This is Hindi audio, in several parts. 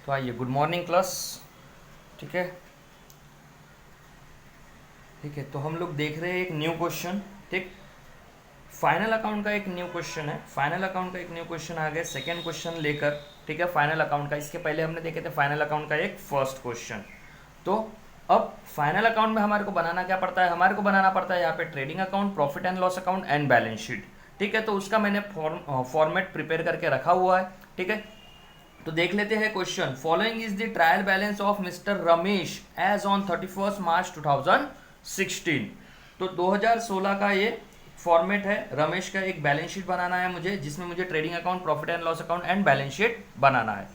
तो आइए, गुड मॉर्निंग क्लास। ठीक है, ठीक है। तो हम लोग देख रहे हैं एक न्यू क्वेश्चन। ठीक, फाइनल अकाउंट का एक न्यू क्वेश्चन है। फाइनल अकाउंट का एक न्यू क्वेश्चन आ गया सेकेंड क्वेश्चन लेकर। ठीक है, फाइनल अकाउंट का इसके पहले हमने देखे थे फाइनल अकाउंट का एक फर्स्ट क्वेश्चन। तो अब फाइनल अकाउंट में हमारे को बनाना क्या पड़ता है? हमारे को बनाना पड़ता है यहाँ पे trading account, profit and loss account and balance sheet. ठीक है, तो उसका मैंने फॉर्मेट प्रिपेयर करके रखा हुआ है। ठीक है, तो देख लेते हैं question. Following is the trial balance of mister Ramesh as on 31 March 2016। तो 2016 का ये फॉर्मेट है। रमेश का एक बैलेंस शीट बनाना है मुझे, जिसमें मुझे trading account, profit and loss account and balance sheet बनाना है।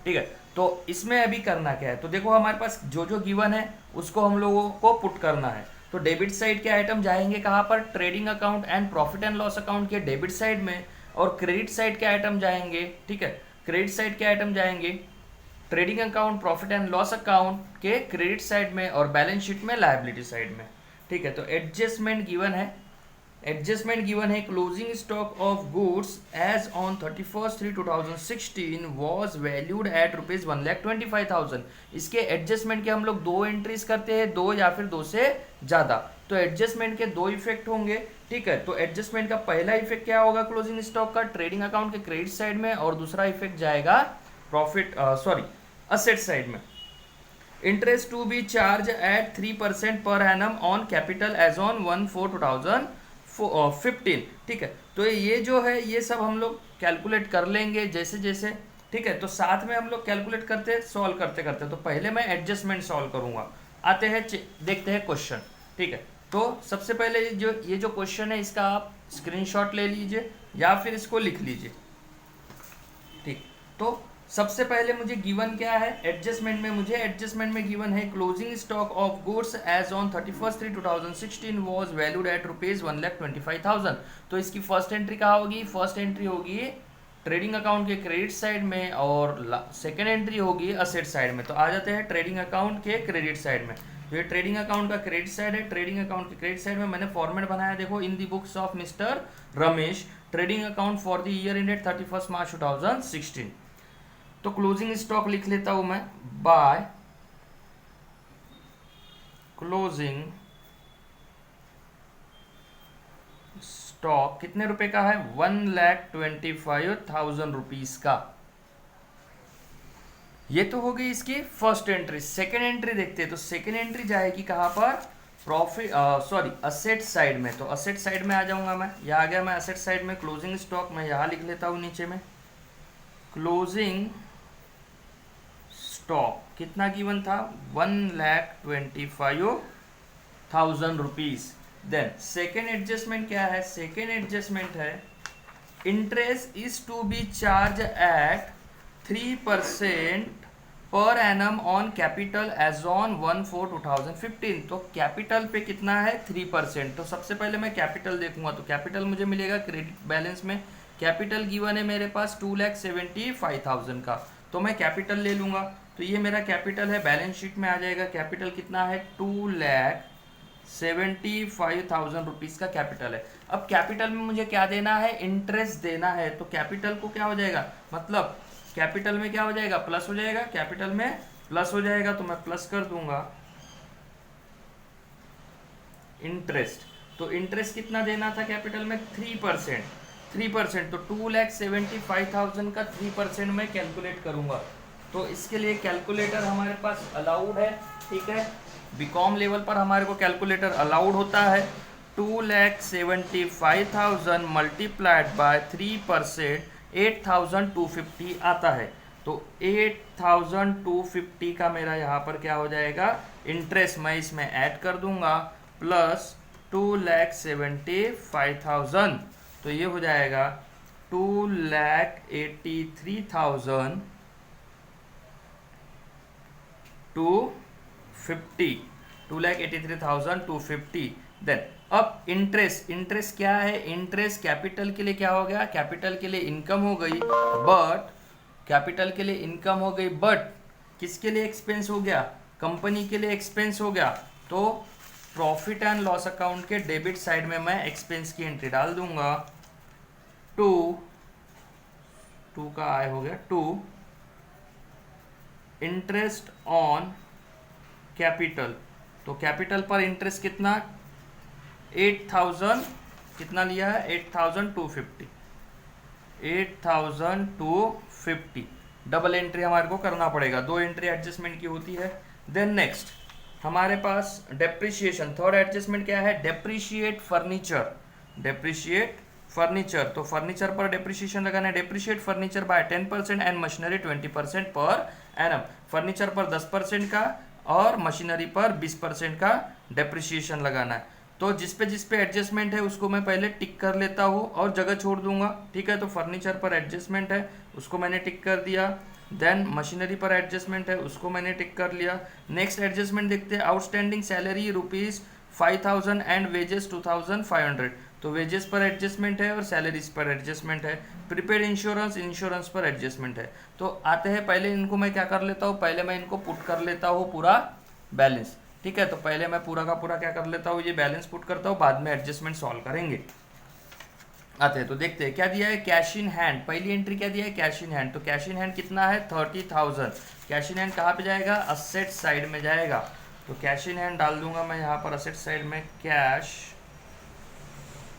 ठीक है, तो इसमें अभी करना क्या है? तो देखो, हमारे पास जो जो गिवन है उसको हम लोगों को पुट करना है। तो डेबिट साइड के आइटम जाएंगे कहाँ पर? Trading account and profit and loss account के डेबिट साइड में। और क्रेडिट साइड के आइटम जाएंगे, ठीक है, क्रेडिट साइड के आइटम जाएंगे trading account, profit and loss account के क्रेडिट साइड में और बैलेंस शीट में लायबिलिटी साइड में। ठीक है, तो एडजस्टमेंट गिवन है। एडजस्टमेंट गिवन है, closing stock of goods as on 31/3/2016 was valued at ₹1,25,000। इसके एडजस्टमेंट के हम लोग दो एंट्रीज करते हैं, दो या फिर दो से ज़्यादा। तो एडजस्टमेंट के दो इफेक्ट होंगे। ठीक है, तो एडजस्टमेंट का पहला इफेक्ट क्या होगा क्लोजिंग स्टॉक का? ट्रेडिंग अकाउंट के क्रेडिट साइड में, और दूसरा इफेक्ट जाएगा प्रॉफिट असेट साइड में। Interest to be charge at 3% per annum on capital as on 1/4/2015। ठीक है, तो ये जो है ये सब हम लोग कैलकुलेट कर लेंगे जैसे जैसे। ठीक है, तो साथ में हम लोग कैलकुलेट करते सॉल्व करते करते। तो पहले मैं एडजस्टमेंट सॉल्व करूंगा। आते हैं, देखते हैं क्वेश्चन। ठीक है, तो सबसे पहले ये जो क्वेश्चन है इसका आप स्क्रीनशॉट ले लीजिए या फिर इसको लिख लीजिए। ठीक, तो सबसे पहले मुझे गिवन क्या है? एडजस्टमेंट में मुझे एडजस्टमेंट में गिवन है closing stock of goods as on 31/3/2016 was valued at ₹1,25,000। तो इसकी फर्स्ट एंट्री कहाँ होगी? फर्स्ट एंट्री होगी ट्रेडिंग अकाउंट के क्रेडिट साइड में, और सेकेंड एंट्री होगी असेट साइड में। तो आ जाते हैं ट्रेडिंग अकाउंट के क्रेडिट साइड में। तो ये ट्रेडिंग अकाउंट का क्रेडिट साइड है। ट्रेडिंग अकाउंट के क्रेडिट साइड में मैंने फॉर्मेट बनाया, देखो, in the books of mister Ramesh trading account for the year ended 31 March 2016। तो क्लोजिंग स्टॉक लिख लेता हूं मैं, बाय क्लोजिंग स्टॉक कितने रुपए का है? 1,25,000 रुपीज का। ये तो हो गई इसकी फर्स्ट एंट्री। सेकेंड एंट्री देखते हैं। तो सेकेंड एंट्री जाएगी कहां पर? असेट साइड में। तो असेट साइड में आ जाऊंगा मैं, यहां आ गया मैं असेट साइड में। क्लोजिंग स्टॉक मैं यहां लिख लेता हूं नीचे में। क्लोजिंग स्टॉक कितना गिवन था? 1,25,000 रुपीज। देन सेकेंड एडजस्टमेंट क्या है? सेकेंड एडजस्टमेंट है interest is to be charge at 3% per annum on capital as on 1/4/2015। तो कैपिटल पे कितना है? 3%। तो सबसे पहले मैं कैपिटल देखूंगा। तो कैपिटल मुझे मिलेगा क्रेडिट बैलेंस में। कैपिटल गिवन है मेरे पास 2,75,000 का। तो मैं कैपिटल ले लूंगा। तो ये मेरा कैपिटल है, बैलेंस शीट में आ जाएगा। कैपिटल कितना है? 2,75,000 रुपीज का कैपिटल है। अब कैपिटल में मुझे क्या देना है? इंटरेस्ट देना है। तो कैपिटल को क्या हो जाएगा, मतलब कैपिटल में क्या हो जाएगा? प्लस हो जाएगा। कैपिटल में प्लस हो जाएगा, तो मैं प्लस कर दूंगा इंटरेस्ट। तो इंटरेस्ट कितना देना था कैपिटल में? 3%। 3%, तो 2,75,000 का 3% में कैलकुलेट करूंगा। तो इसके लिए कैलकुलेटर हमारे पास अलाउड है। ठीक है, बीकॉम लेवल पर हमारे को कैलकुलेटर अलाउड होता है। 2,75,000 मल्टीप्लाइड बाय 3% 8,250 आता है। तो 8,250 का मेरा यहाँ पर क्या हो जाएगा? इंटरेस्ट मैं इसमें ऐड कर दूंगा, प्लस 2,75,000। तो ये हो जाएगा 2,83,000 250, 2,83,250। देन अब इंटरेस्ट क्या है? इंटरेस्ट कैपिटल के लिए क्या हो गया? कैपिटल के लिए इनकम हो गई, बट कैपिटल के लिए इनकम हो गई, बट किसके लिए एक्सपेंस हो गया? कंपनी के लिए एक्सपेंस हो गया। तो प्रॉफिट एंड लॉस अकाउंट के डेबिट साइड में मैं एक्सपेंस की एंट्री डाल दूंगा। टू का आय हो गया 2 इंटरेस्ट ऑन कैपिटल, तो कैपिटल पर इंटरेस्ट कितना, 8,000, कितना लिया है, 8,250, 8,250, डबल एंट्री हमारे को करना पड़ेगा, 2 एंट्री एडजस्टमेंट की होती है। देन नेक्स्ट हमारे पास डेप्रिसिएशन, थर्ड एडजस्टमेंट क्या है, डेप्रिशिएट फर्नीचर, डेप्रिशिएट फर्नीचर, तो फर्नीचर पर डेप्रिसिएशन लगाना है, depreciate furniture bye 10% and machinery 20% per annum, furniture पर 10% का और मशीनरी पर 20% का डेप्रिसिएशन लगाना है। तो जिस पे एडजस्टमेंट है उसको मैं पहले टिक कर लेता हूँ और जगह छोड़ दूंगा, ठीक है। तो फर्नीचर पर एडजस्टमेंट है उसको मैंने टिक कर दिया, देन मशीनरी पर एडजस्टमेंट है उसको मैंने टिक कर लिया। नेक्स्ट एडजस्टमेंट देखते हैं, आउटस्टैंडिंग सैलरी ₹5,000 एंड वेजेस 2,500, तो वेजेस पर एडजस्टमेंट है और सैलरीज पर एडजस्टमेंट है। प्रीपेड इंश्योरेंस, इंश्योरेंस पर एडजस्टमेंट है। तो आते हैं, पहले इनको मैं क्या कर लेता हूँ, पहले मैं इनको पुट कर लेता हूँ पूरा बैलेंस, ठीक है। तो पहले मैं पूरा का पूरा क्या कर लेता हूँ, ये बैलेंस पुट करता हूँ, बाद में एडजस्टमेंट सॉल्व करेंगे। आते हैं तो देखते हैं क्या दिया है, कैश इन हैंड, पहली एंट्री क्या दिया है, कैश इन हैंड। तो कैश इन हैंड कितना है, 30,000। कैश इन हैंड कहाँ पे जाएगा, असेट साइड में जाएगा। तो कैश इन हैंड डाल दूंगा मैं यहाँ पर असेट साइड में, cash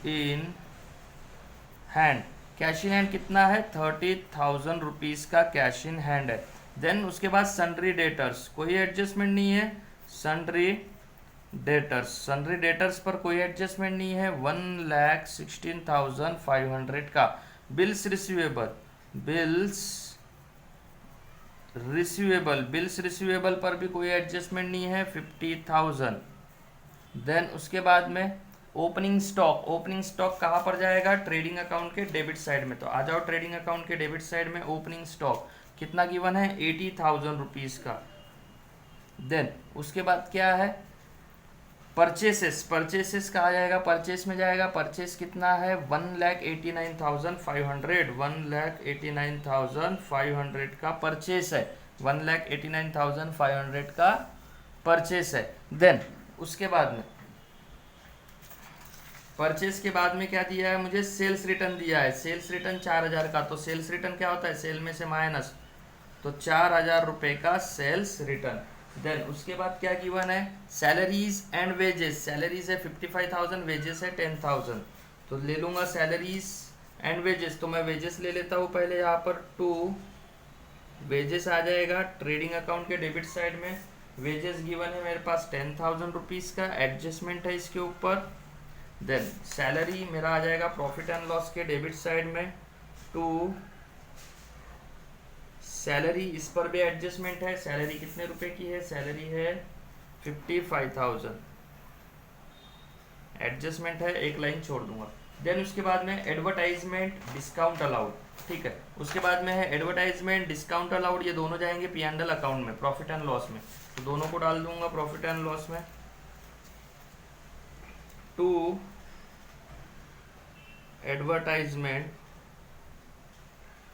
in hand, cash in hand कितना है, 30,000 रुपीज़ का कैश इन हैंड है। देन उसके बाद सन्ड्री डेटर्स, कोई एडजस्टमेंट नहीं है, सन्ड्री डेटर्स, सन्ड्री डेटर्स पर कोई एडजस्टमेंट नहीं है, 1,16,500 का। Bills receivable, bills receivable, bills receivable पर भी कोई एडजस्टमेंट नहीं है, 50,000। देन उसके बाद में ओपनिंग स्टॉक, ओपनिंग स्टॉक कहाँ पर जाएगा, ट्रेडिंग अकाउंट के डेबिट साइड में। तो आ जाओ ट्रेडिंग अकाउंट के डेबिट साइड में, ओपनिंग स्टॉक कितना गिवन है, 80,000 रुपीज़ का। देन उसके बाद क्या है, परचेसेस, परचेसेस कहा जाएगा, परचेस में जाएगा, परचेस कितना है, 1,89,500, 1,89,500 का परचेस है, 1,89,500 का परचेस है। देन उसके बाद में परचेस के बाद में क्या दिया है मुझे, सेल्स रिटर्न दिया है, सेल्स रिटर्न 4,000 का। तो सेल्स रिटर्न क्या होता है, सेल में से माइनस, तो 4,000 रुपये का सेल्स रिटर्न। देन उसके बाद क्या गिवन है, सैलरीज एंड वेजेस, सैलरीज है 55,000, वेजेस है 10,000। तो ले लूंगा सैलरीज एंड वेजेस, तो मैं वेजेस ले लेता हूँ पहले, यहाँ पर 2 वेजेस आ जाएगा ट्रेडिंग अकाउंट के डेबिट साइड में। वेजेस गिवन है मेरे पास 10,000 रुपीज़ का, एडजस्टमेंट है इसके ऊपर। देन सैलरी मेरा आ जाएगा प्रॉफिट एंड लॉस के डेबिट साइड में, 2 सैलरी, इस पर भी एडजस्टमेंट है, सैलरी कितने रुपए की है, सैलरी है 55,000, एडजस्टमेंट है, एक लाइन छोड़ दूंगा। देन उसके बाद में एडवर्टाइजमेंट, डिस्काउंट अलाउड, ठीक है। उसके बाद में है एडवर्टाइजमेंट, डिस्काउंट अलाउड, ये दोनों जाएंगे P&L अकाउंट में, प्रॉफिट एंड लॉस में। तो दोनों को डाल दूंगा प्रॉफिट एंड लॉस में। 2 एडवर्टाइजमेंट,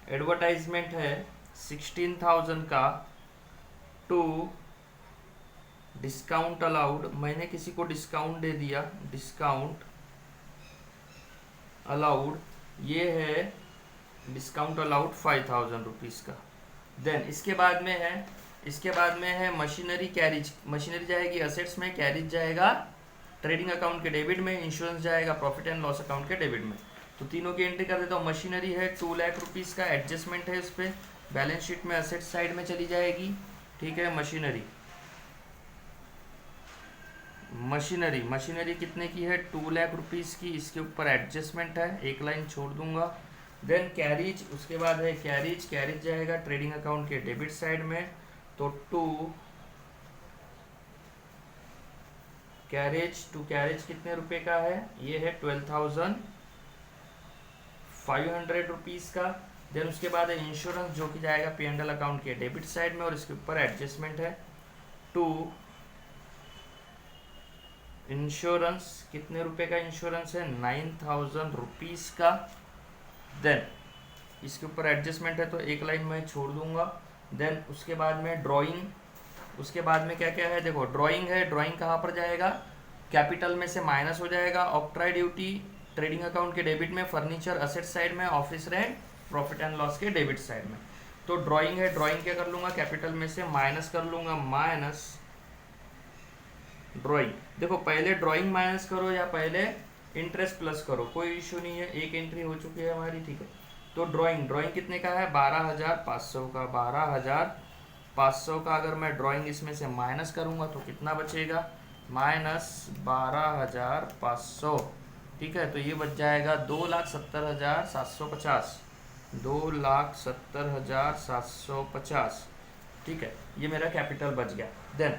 एडवर्टाइजमेंट है 16,000 का। 2 डिस्काउंट अलाउड, मैंने किसी को डिस्काउंट दे दिया, डिस्काउंट अलाउड, ये है डिस्काउंट अलाउड 5,000 रुपीज़ का। देन इसके बाद में है, इसके बाद में है मशीनरी कैरिज, मशीनरी जाएगी असेट्स में, कैरिज जाएगा ट्रेडिंग अकाउंट के डेबिट में, इंश्योरेंस जाएगा प्रॉफिट एंड लॉस अकाउंट के डेबिट में। तो तीनों की एंट्री कर देता हूँ। मशीनरी है 2 लाख रुपीज़ का, एडजस्टमेंट है उस पर, बैलेंस शीट में असेट साइड में चली जाएगी, ठीक है। मशीनरी, मशीनरी, मशीनरी कितने की है, 2 लाख रुपीज़ की, इसके ऊपर एडजस्टमेंट है, एक लाइन छोड़ दूंगा। देन कैरिज, उसके बाद है कैरिज, कैरिज जाएगा ट्रेडिंग अकाउंट के डेबिट साइड में। तो 2 कैरेज, 2 कैरेज कितने रुपए का है, ये है 12,500 रुपीज़ का। देन उसके बाद है इंश्योरेंस, जो कि जाएगा P&L अकाउंट के डेबिट साइड में और इसके ऊपर एडजस्टमेंट है। 2 इंश्योरेंस, कितने रुपए का इंश्योरेंस है, 9,000 रुपीज़ का। देन इसके ऊपर एडजस्टमेंट है, तो एक लाइन मैं छोड़ दूंगा। देन उसके बाद में ड्राइंग, उसके बाद में क्या क्या है, देखो ड्राइंग है, ड्राइंग कहाँ पर जाएगा, कैपिटल में से माइनस हो जाएगा, ऑक्ट्राई ड्यूटी ट्रेडिंग अकाउंट के डेबिट में, फर्नीचर असेट साइड में, office rent profit and loss के डेबिट साइड में। तो ड्राइंग है, ड्राइंग क्या कर लूँगा, कैपिटल में से माइनस कर लूँगा, माइनस ड्राइंग। देखो पहले ड्राइंग माइनस करो या पहले इंटरेस्ट प्लस करो, कोई इशू नहीं है, एक एंट्री हो चुकी है हमारी, ठीक है। तो ड्राइंग, ड्राइंग कितने का है, 12,500 का, 12,500 का अगर मैं ड्राइंग इसमें से माइनस करूँगा तो कितना बचेगा, -12,500, ठीक है। तो ये बच जाएगा 2,70,750, 2,70,750, ठीक है। ये मेरा कैपिटल बच गया। देन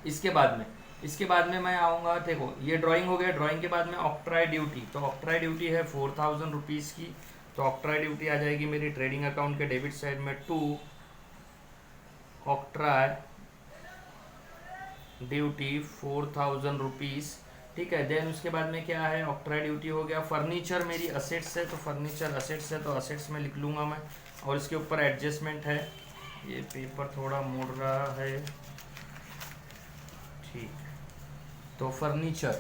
इसके बाद में मैं आऊँगा, देखो ये ड्राइंग हो गया, ड्राइंग के बाद में ऑक्ट्राई ड्यूटी, तो ऑक्ट्राई ड्यूटी है 4,000 रुपीज़ की, तो ऑक्ट्राई ड्यूटी आ जाएगी मेरी ट्रेडिंग अकाउंट के डेबिट साइड में, टू ऑक्ट्राई ड्यूटी 4,000 रुपीज़, ठीक है। देन उसके बाद में क्या है, ऑक्ट्राई ड्यूटी हो गया। फर्नीचर मेरी असेट्स है, तो फर्नीचर असेट्स है, तो असेट्स में लिख लूँगा मैं, और इसके ऊपर एडजस्टमेंट है, ये पेपर थोड़ा मुड़ रहा है, ठीक। तो फर्नीचर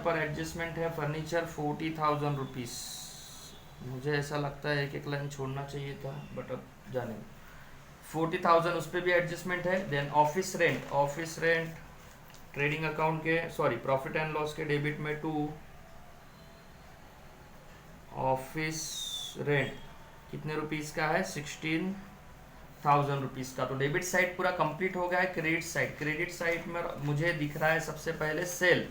पर एडजस्टमेंट है, फर्नीचर 40,000 रुपीज़। मुझे ऐसा लगता है एक लाइन छोड़ना चाहिए था, बट अब जाने 40,000 उस पर भी एडजस्टमेंट है। Then office rent trading account के, सॉरी प्रॉफिट एंड लॉस के डेबिट में, टू ऑफिस रेंट कितने रुपीज़ का है, 16,000 रुपीज़ का। तो डेबिट साइड पूरा कंप्लीट हो गया है। क्रेडिट साइड में मुझे दिख रहा है सबसे पहले सेल,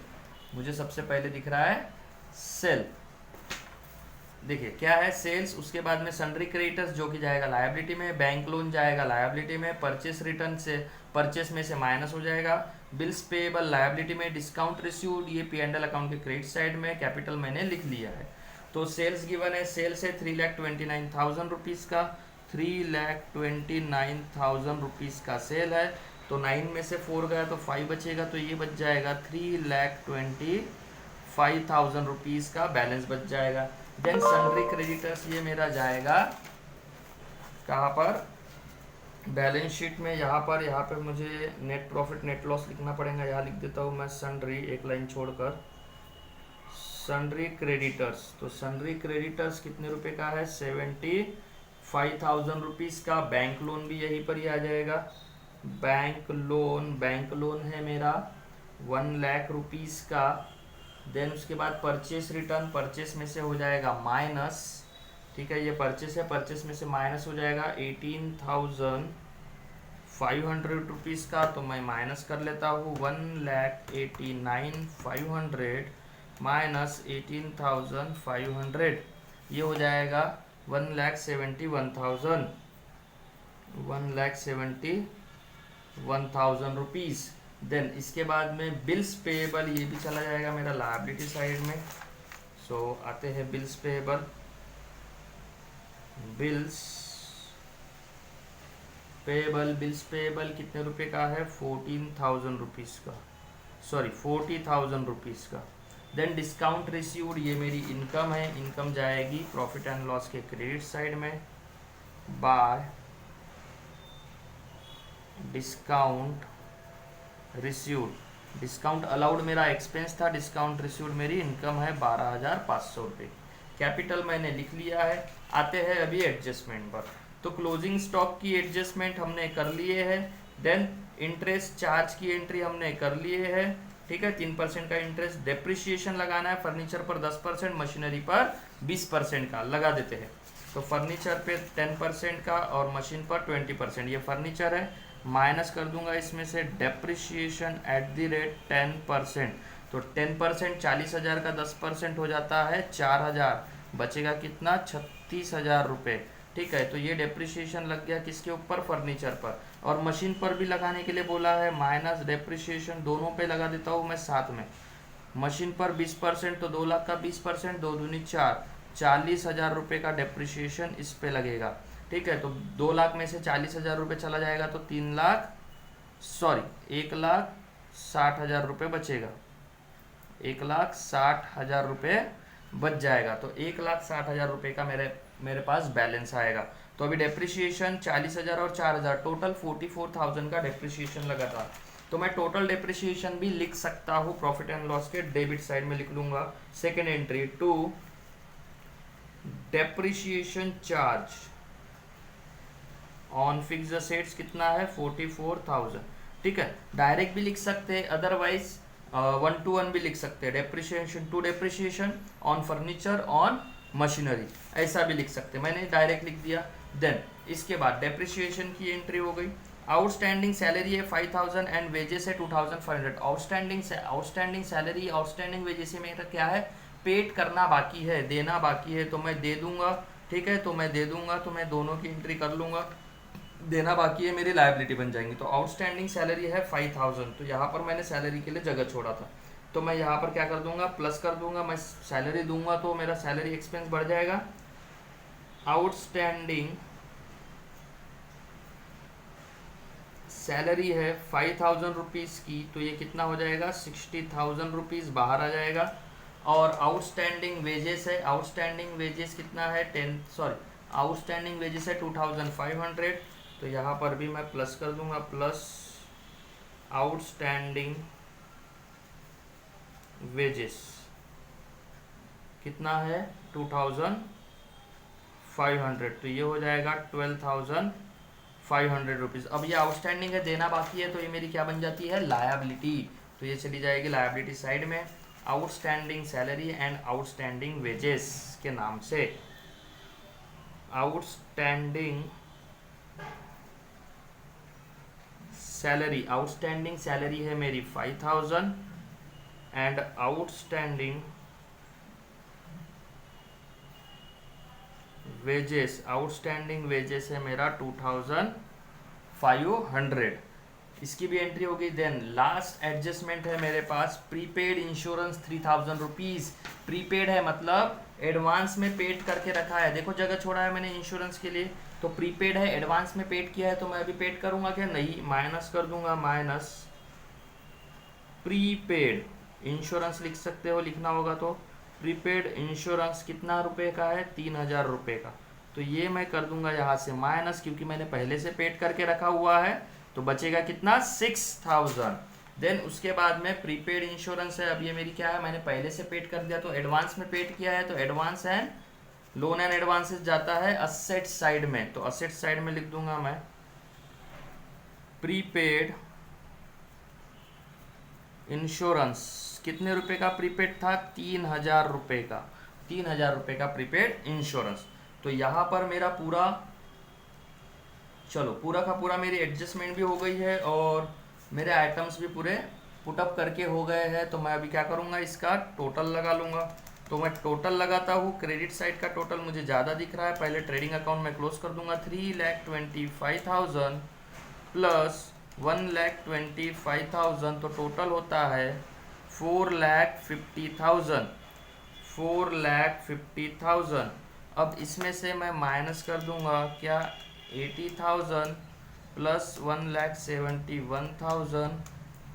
देखिए क्या है, सेल्स, उसके बाद में सन्ड्री क्रेडिटर्स जो कि जाएगा लायबिलिटी में, बैंक लोन जाएगा लायबिलिटी में, परचेस रिटर्न से परचेस में से माइनस हो जाएगा, बिल्स पेएबल लायबिलिटी में, डिस्काउंट रिसीव्ड ये P&L अकाउंट के क्रेडिट साइड में, कैपिटल मैंने लिख लिया है। तो सेल्स गिवन है, सेल्स है 3,29,000 रुपीज़ का, 3,29,000 रुपीज़ का सेल है। तो 9 में से 4 गया तो 5 बचेगा, तो ये बच जाएगा 3,25,000 रुपीज़ का बैलेंस बच जाएगा। देन सन्ड्री क्रेडिटर्स ये मेरा जाएगा कहाँ पर, बैलेंस शीट में, यहाँ पर मुझे नेट प्रॉफिट नेट लॉस लिखना पड़ेगा, यहाँ लिख देता हूँ मैं सन्ड्री, एक लाइन छोड़कर, सन्ड्री क्रेडिटर्स। तो सन्ड्री क्रेडिटर्स कितने रुपए का है, 75,000 रुपीज़ का। बैंक लोन भी यहीं पर ही आ जाएगा, बैंक लोन है मेरा 1 लाख रुपीज़ का। देन उसके बाद परचेस रिटर्न, परचेस में से हो जाएगा माइनस, ठीक है, ये परचेस है, परचेस में से माइनस हो जाएगा 18,500 रुपीज़ का। तो मैं माइनस कर लेता हूँ, 1,89,500 माइनस 18,500, ये हो जाएगा 1,71,000 रुपीज़। देन इसके बाद में बिल्स पेएबल, ये भी चला जाएगा मेरा लायबिलिटी साइड में। सो आते हैं बिल्स पेएबल कितने रुपए का है, 14,000 रुपीज़ का, सॉरी 40,000 रुपीज़ का। देन डिस्काउंट रिसीव्ड, ये मेरी इनकम है, इनकम जाएगी प्रॉफिट एंड लॉस के क्रेडिट साइड में, bye discount received. Discount allowed मेरा एक्सपेंस था, डिस्काउंट रिसीव्ड मेरी इनकम है 12,500 रुपये। कैपिटल मैंने लिख लिया है। आते हैं अभी एडजस्टमेंट पर। तो क्लोजिंग स्टॉक की एडजस्टमेंट हमने कर लिए है। देन इंटरेस्ट चार्ज की एंट्री हमने कर लिए है, ठीक है, 3% का इंटरेस्ट। डेप्रिसिएशन लगाना है, फर्नीचर पर 10%, मशीनरी पर 20% का लगा देते हैं। तो फर्नीचर पे 10% का और मशीन पर 20%, ये फर्नीचर है। माइनस कर दूंगा इसमें से डेप्रिसिएशन एट द रेट 10%। तो 10% 40,000 का 10% हो जाता है 4,000, बचेगा कितना, 36,000 रुपये, ठीक है। तो ये डेप्रिसिएशन लग गया किसके ऊपर, फर्नीचर पर। और मशीन पर भी लगाने के लिए बोला है, माइनस डेप्रिसिएशन दोनों पे लगा देता हूँ मैं साथ में। मशीन पर 20%, तो 2 लाख का 20%, 2 दूनी 4, 40,000 रुपये का डेप्रिसिएशन इस पे लगेगा, ठीक है। तो 2 लाख में से 40,000 रुपये चला जाएगा तो 1,60,000 रुपये बचेगा, 1,60,000 रुपये बच जाएगा। तो 1,60,000 रुपये का मेरे पास बैलेंस आएगा। तो अभी डेप्रिसिएशन 40,000 और 4,000, टोटल 44,000 का डेप्रिसिएशन लगा था। तो मैं टोटल डेप्रिसिएशन भी लिख सकता हूँ प्रॉफिट एंड लॉस के डेबिट साइड में लिख लूंगा। Second entry to depreciation charge on fixed assets कितना है 44,000। ठीक है, डायरेक्ट भी लिख सकते हैं, अदरवाइज 1 to 1 भी लिख सकते हैं। Depreciation to depreciation on furniture on machinery, ऐसा भी लिख सकते हैं। मैंने डायरेक्ट लिख दिया। देन इसके बाद डेप्रिसिएशन की एंट्री हो गई। आउटस्टैंडिंग सैलरी है 5,000 एंड वेजेस है 2,500। आउटस्टैंडिंग सैलरी आउटस्टैंडिंग वेजेस में क्या है, पेड करना बाकी है, देना बाकी है, तो मैं दे दूंगा। ठीक है, तो मैं दे दूंगा, तो मैं दोनों की एंट्री कर लूंगा। देना बाकी है मेरी लायबिलिटी बन जाएंगी। तो आउटस्टैंडिंग सैलरी है 5,000, तो यहाँ पर मैंने सैलरी के लिए जगह छोड़ा था, तो मैं यहाँ पर क्या कर दूंगा, प्लस कर दूंगा। मैं सैलरी दूंगा तो मेरा सैलरी एक्सपेंस बढ़ जाएगा। आउटस्टैंडिंग सैलरी है 5,000 रुपीज़ की, तो ये कितना हो जाएगा 60,000 रुपीज़ बाहर आ जाएगा। और आउटस्टैंडिंग वेजेस है, आउटस्टैंडिंग वेजेस कितना है आउटस्टैंडिंग वेजेस है 2,500, तो यहाँ पर भी मैं प्लस कर दूंगा, प्लस आउटस्टैंडिंग वेजेस कितना है 2,500, तो ये हो जाएगा 12,500 रुपीज़। अब ये आउटस्टैंडिंग है, देना बाकी है, तो ये मेरी क्या बन जाती है, लायबिलिटी। तो ये चली जाएगी लायबिलिटी साइड में, outstanding salary and outstanding wages के नाम से। आउटस्टैंडिंग सैलरी है मेरी 5,000 एंड आउटस्टैंडिंग वेजेस है मेरा 2,500। इसकी भी एंट्री होगी। देन लास्ट एडजस्टमेंट है मेरे पास, प्रीपेड इंश्योरेंस 3,000 रुपीज़। प्रीपेड है मतलब एडवांस में पेड करके रखा है, देखो जगह छोड़ा है मैंने इंश्योरेंस के लिए, तो प्रीपेड है, एडवांस में पेड किया है, तो मैं अभी पेड करूंगा क्या, नहीं, माइनस कर दूंगा, माइनस प्रीपेड इंश्योरेंस लिख सकते हो, लिखना होगा तो प्रीपेड इंश्योरेंस कितना रुपए का है, 3,000 रुपये का, तो ये मैं कर दूंगा यहाँ से माइनस, क्योंकि मैंने पहले से पेड करके रखा हुआ है, तो बचेगा कितना 6,000। देन उसके बाद में प्रीपेड इंश्योरेंस है, अब ये मेरी क्या है, मैंने पहले से पेड कर दिया, तो एडवांस में पेड किया है, तो advance and loan and advances जाता है असेट साइड में, तो असेट साइड में लिख दूंगा मैं प्रीपेड इंश्योरेंस। कितने रुपए का प्रीपेड था, 3,000 रुपये का, 3,000 रुपये का प्रीपेड इंश्योरेंस। तो यहाँ पर मेरा पूरा पूरा का पूरा मेरी एडजस्टमेंट भी हो गई है और मेरे आइटम्स भी पूरे पुटअप करके हो गए हैं। तो मैं अभी क्या करूँगा, इसका टोटल लगा लूँगा। तो मैं टोटल लगाता हूँ, क्रेडिट साइड का टोटल मुझे ज़्यादा दिख रहा है, पहले ट्रेडिंग अकाउंट में क्लोज कर दूंगा, 3,25,000 प्लस 1,25,000, तो टोटल होता है 4,50,000, 4,50,000। अब इसमें से मैं माइनस कर दूंगा क्या, 80,000 प्लस 1,71,000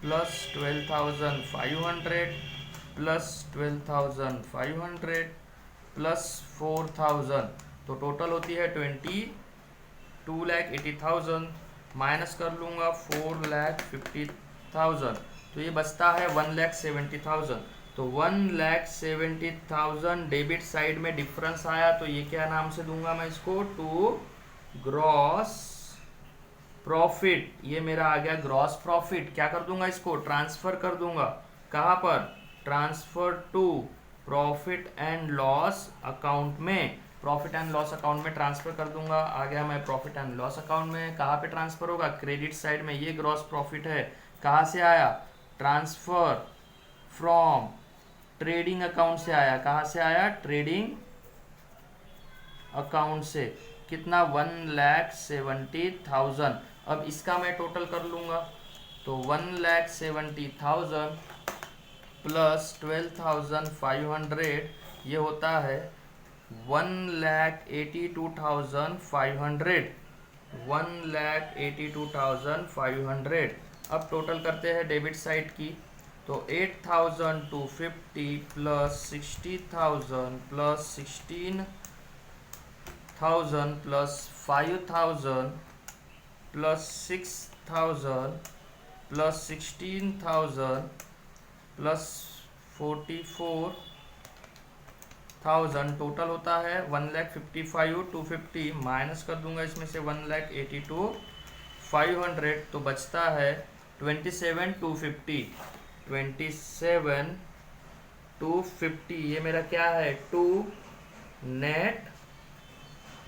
प्लस 12,500 प्लस 12,500 प्लस 4,000, तो टोटल होती है 2,80,000, माइनस कर लूँगा 4,50,000, तो ये बचता है 1,70,000। तो 1,70,000 डेबिट साइड में डिफरेंस आया, तो ये क्या नाम से दूंगा मैं इसको, टू ग्रॉस प्रॉफिट। ये मेरा आ गया ग्रॉस प्रॉफिट। क्या कर दूंगा, इसको ट्रांसफर कर दूंगा, कहाँ पर, transfer to profit and loss account में, प्रॉफिट एंड लॉस अकाउंट में ट्रांसफर कर दूंगा। आ गया मैं प्रॉफिट एंड लॉस अकाउंट में। कहाँ पे ट्रांसफर होगा, क्रेडिट साइड में। ये ग्रॉस प्रॉफिट है, कहाँ से आया, ट्रांसफर फ्रॉम ट्रेडिंग अकाउंट से आया। कहाँ से आया, ट्रेडिंग अकाउंट से। कितना, 1,70,000। अब इसका मैं टोटल कर लूँगा, तो 1,70,000 प्लस 12,500 ये होता है 1,82,500, 1,82,500। अब टोटल करते हैं डेबिट साइड की, तो 8,250 plus 60,000 plus 16,000 plus 5,000 plus 6,000 plus 16,000 plus 44,000 total होता है 1,55,250 माइनस कर दूंगा इसमें से 1,82,500 तो बचता है 27,250 27,250 ये मेरा क्या है टू नेट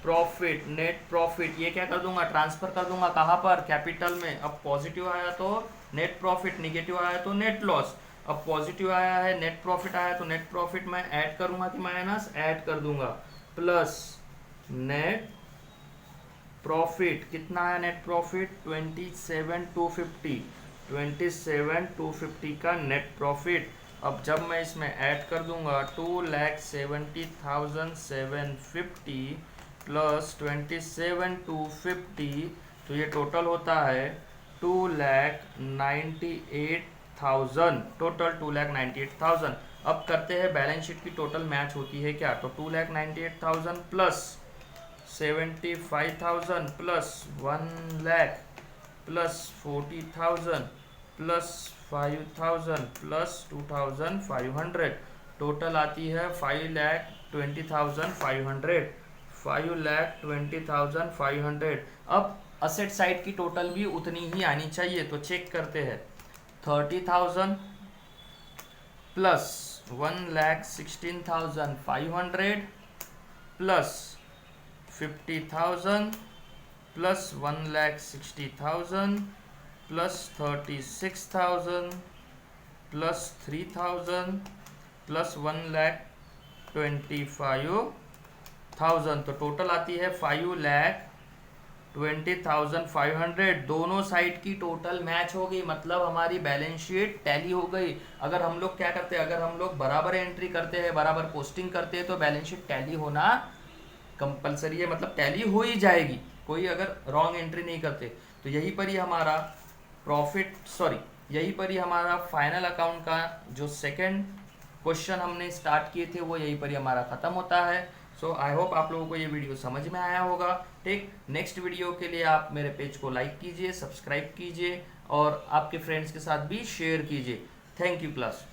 प्रॉफिट ये क्या कर दूंगा ट्रांसफर कर दूंगा कहाँ पर कैपिटल में। अब पॉजिटिव आया तो नेट प्रॉफिट, निगेटिव आया तो नेट लॉस। अब पॉजिटिव आया है नेट प्रॉफिट आया तो नेट प्रॉफिट मैं ऐड करूंगा कि माइनस ऐड कर दूंगा प्लस नेट प्रॉफिट कितना है नेट प्रॉफिट 27,250 का नेट प्रॉफिट। अब जब मैं इसमें ऐड कर दूंगा 2,70,750 प्लस 27,250 तो ये टोटल होता है 2,98,000 टोटल 2,98,000। अब करते हैं बैलेंस शीट की टोटल मैच होती है क्या तो 2,98,000 plus 75,000 plus 1,00,000 plus 40,000 plus 5,000 plus 2,500 total आती है 5,20,500 5,20,500। अब असेट साइड की टोटल भी उतनी ही आनी चाहिए तो चेक करते हैं 30,000 plus 1,16,500 plus 50,000 plus 1,60,000 plus 36,000 plus 3,000 plus 1,25,000 तो टोटल आती है 5,20,500। दोनों साइड की टोटल मैच हो गई मतलब हमारी बैलेंस शीट टैली हो गई। अगर हम लोग क्या करते हैं अगर हम लोग बराबर एंट्री करते हैं बराबर पोस्टिंग करते हैं तो बैलेंस शीट टैली होना कंपलसरी है मतलब टैली हो ही जाएगी कोई अगर रॉन्ग एंट्री नहीं करते। तो यहीं पर ही हमारा यहीं पर ही हमारा फाइनल अकाउंट का जो सेकंड क्वेश्चन हमने स्टार्ट किए थे वो यहीं पर ही हमारा खत्म होता है। सो आई होप आप लोगों को ये वीडियो समझ में आया होगा। ठीक, नेक्स्ट वीडियो के लिए आप मेरे पेज को लाइक कीजिए, सब्सक्राइब कीजिए और आपके फ्रेंड्स के साथ भी शेयर कीजिए। Thank you class.